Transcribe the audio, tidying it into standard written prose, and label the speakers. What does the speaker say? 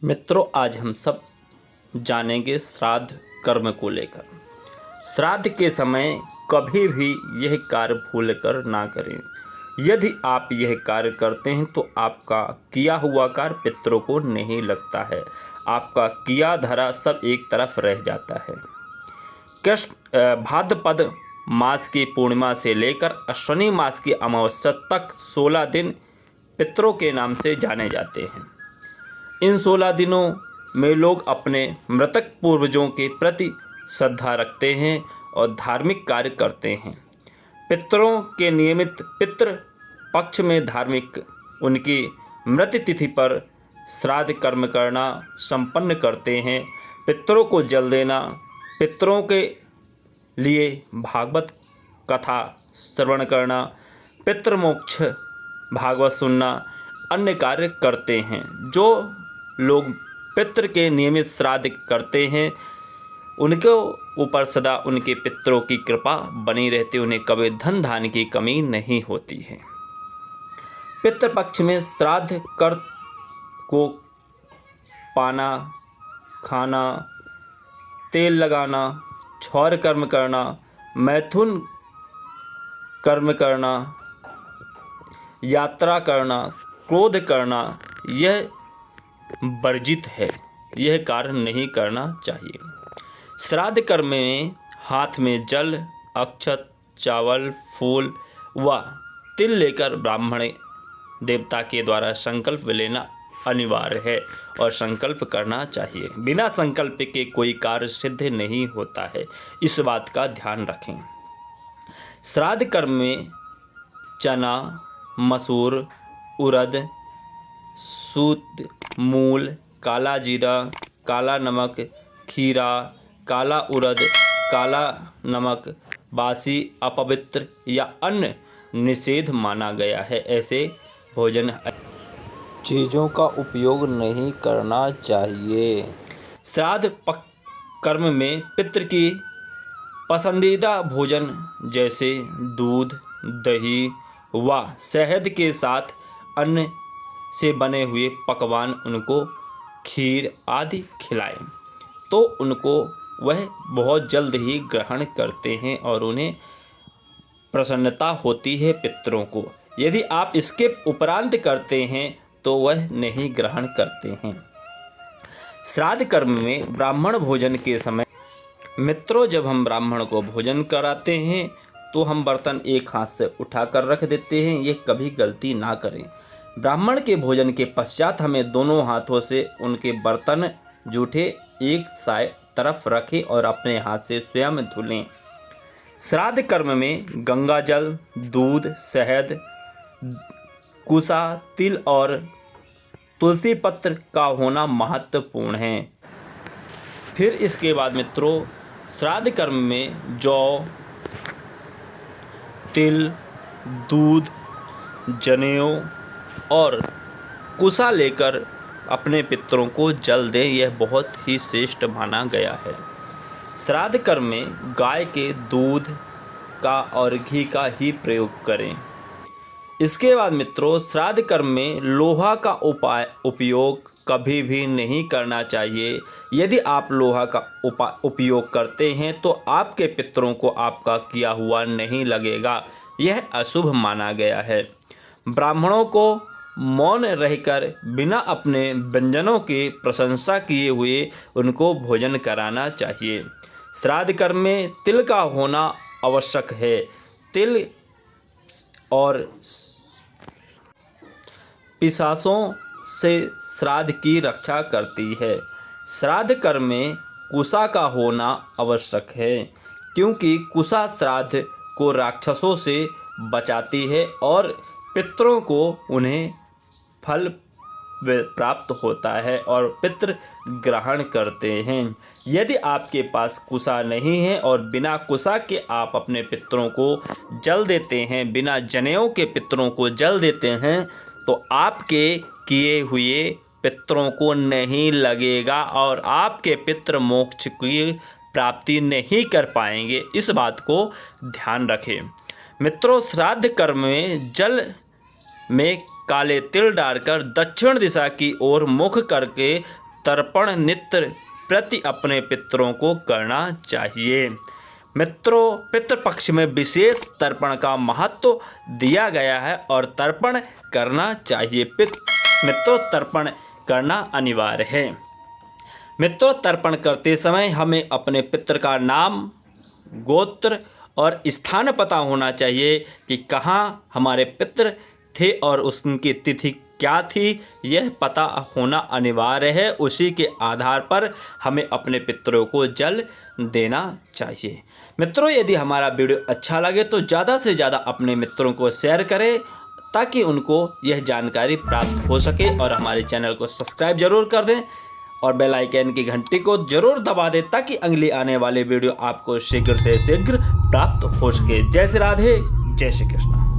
Speaker 1: मित्रों, आज हम सब जानेंगे श्राद्ध कर्म को लेकर। श्राद्ध के समय कभी भी यह कार्य भूलकर ना करें। यदि आप यह कार्य करते हैं तो आपका किया हुआ कार्य पितरों को नहीं लगता है, आपका किया धरा सब एक तरफ रह जाता है। कृष्ण भाद्रपद मास की पूर्णिमा से लेकर अश्विनी मास की अमावस्या तक 16 दिन पितरों के नाम से जाने जाते हैं। इन 16 दिनों में लोग अपने मृतक पूर्वजों के प्रति श्रद्धा रखते हैं और धार्मिक कार्य करते हैं। पितरों के नियमित पितृ पक्ष में धार्मिक उनकी मृत्यु तिथि पर श्राद्ध कर्म करना संपन्न करते हैं। पितरों को जल देना, पितरों के लिए भागवत कथा श्रवण करना, पितृमोक्ष भागवत सुनना, अन्य कार्य करते हैं। जो लोग पितृ के नियमित श्राद्ध करते हैं उनके ऊपर सदा उनके पितरों की कृपा बनी रहती, उन्हें कभी धन धान्य की कमी नहीं होती है। पितृपक्ष में श्राद्ध कर को पाना, खाना, तेल लगाना, क्षौर कर्म करना, मैथुन कर्म करना, यात्रा करना, क्रोध करना, यह वर्जित है। यह कार्य नहीं करना चाहिए। श्राद्ध कर्म में हाथ में जल, अक्षत, चावल, फूल व तिल लेकर ब्राह्मण देवता के द्वारा संकल्प लेना अनिवार्य है और संकल्प करना चाहिए। बिना संकल्प के कोई कार्य सिद्ध नहीं होता है, इस बात का ध्यान रखें। श्राद्ध कर्म में चना, मसूर, उड़द, सूत, मूल, काला जीरा, काला नमक, खीरा, काला उड़द, काला नमक, बासी, अपवित्र या अन्य निषेध माना गया है। ऐसे भोजन चीज़ों का उपयोग नहीं करना चाहिए। श्राद्ध कर्म में पितृ की पसंदीदा भोजन जैसे दूध, दही व शहद के साथ अन्न से बने हुए पकवान, उनको खीर आदि खिलाएं तो उनको वह बहुत जल्द ही ग्रहण करते हैं और उन्हें प्रसन्नता होती है पितरों को। यदि आप इसके उपरांत करते हैं तो वह नहीं ग्रहण करते हैं। श्राद्ध कर्म में ब्राह्मण भोजन के समय मित्रों, जब हम ब्राह्मण को भोजन कराते हैं तो हम बर्तन एक हाथ से उठाकर रख देते हैं। ये कभी गलती ना करें। ब्राह्मण के भोजन के पश्चात हमें दोनों हाथों से उनके बर्तन जूठे एक तरफ रखें और अपने हाथ से स्वयं धुलें। श्राद्ध कर्म में गंगा जल, दूध, शहद, कुसा, तिल और तुलसी पत्र का होना महत्वपूर्ण है। फिर इसके बाद मित्रों, श्राद्ध कर्म में जौ, तिल, दूध, जनेऊ और कुसा लेकर अपने पितरों को जल दें। यह बहुत ही श्रेष्ठ माना गया है। श्राद्ध कर्म में गाय के दूध का और घी का ही प्रयोग करें। इसके बाद मित्रों, श्राद्ध कर्म में लोहा का उपयोग कभी भी नहीं करना चाहिए। यदि आप लोहा का उपयोग करते हैं तो आपके पितरों को आपका किया हुआ नहीं लगेगा, यह अशुभ माना गया है। ब्राह्मणों को मौन रहकर बिना अपने व्यंजनों की प्रशंसा किए हुए उनको भोजन कराना चाहिए। श्राद्ध कर्म में तिल का होना आवश्यक है। तिल और पिशाचों से श्राद्ध की रक्षा करती है। श्राद्ध कर्म में कुसा का होना आवश्यक है, क्योंकि कुसा श्राद्ध को राक्षसों से बचाती है और पितरों को उन्हें फल प्राप्त होता है और पितृ ग्रहण करते हैं। यदि आपके पास कुसा नहीं है और बिना कुसा के आप अपने पितरों को जल देते हैं, बिना जनेऊ के पितरों को जल देते हैं, तो आपके किए हुए पितरों को नहीं लगेगा और आपके पितृ मोक्ष की प्राप्ति नहीं कर पाएंगे। इस बात को ध्यान रखें। मित्रों, श्राद्ध कर्म में जल में काले तिल डालकर दक्षिण दिशा की ओर मुख करके तर्पण नित्य प्रति अपने पितरों को करना चाहिए। मित्रों, पितृपक्ष में विशेष तर्पण का महत्व दिया गया है और तर्पण करना चाहिए। मित्रों, तर्पण करना अनिवार्य है। मित्रों, तर्पण करते समय हमें अपने पितृ का नाम, गोत्र और स्थान पता होना चाहिए कि कहाँ हमारे पितृ थे और उनकी तिथि क्या थी, यह पता होना अनिवार्य है। उसी के आधार पर हमें अपने पितरों को जल देना चाहिए। मित्रों, यदि हमारा वीडियो अच्छा लगे तो ज़्यादा से ज़्यादा अपने मित्रों को शेयर करें ताकि उनको यह जानकारी प्राप्त हो सके, और हमारे चैनल को सब्सक्राइब जरूर कर दें और बेल आइकन की घंटी को जरूर दबा दें ताकि अगली आने वाले वीडियो आपको शीघ्र से शीघ्र प्राप्त हो सके। जय श्री राधे, जय श्री कृष्ण।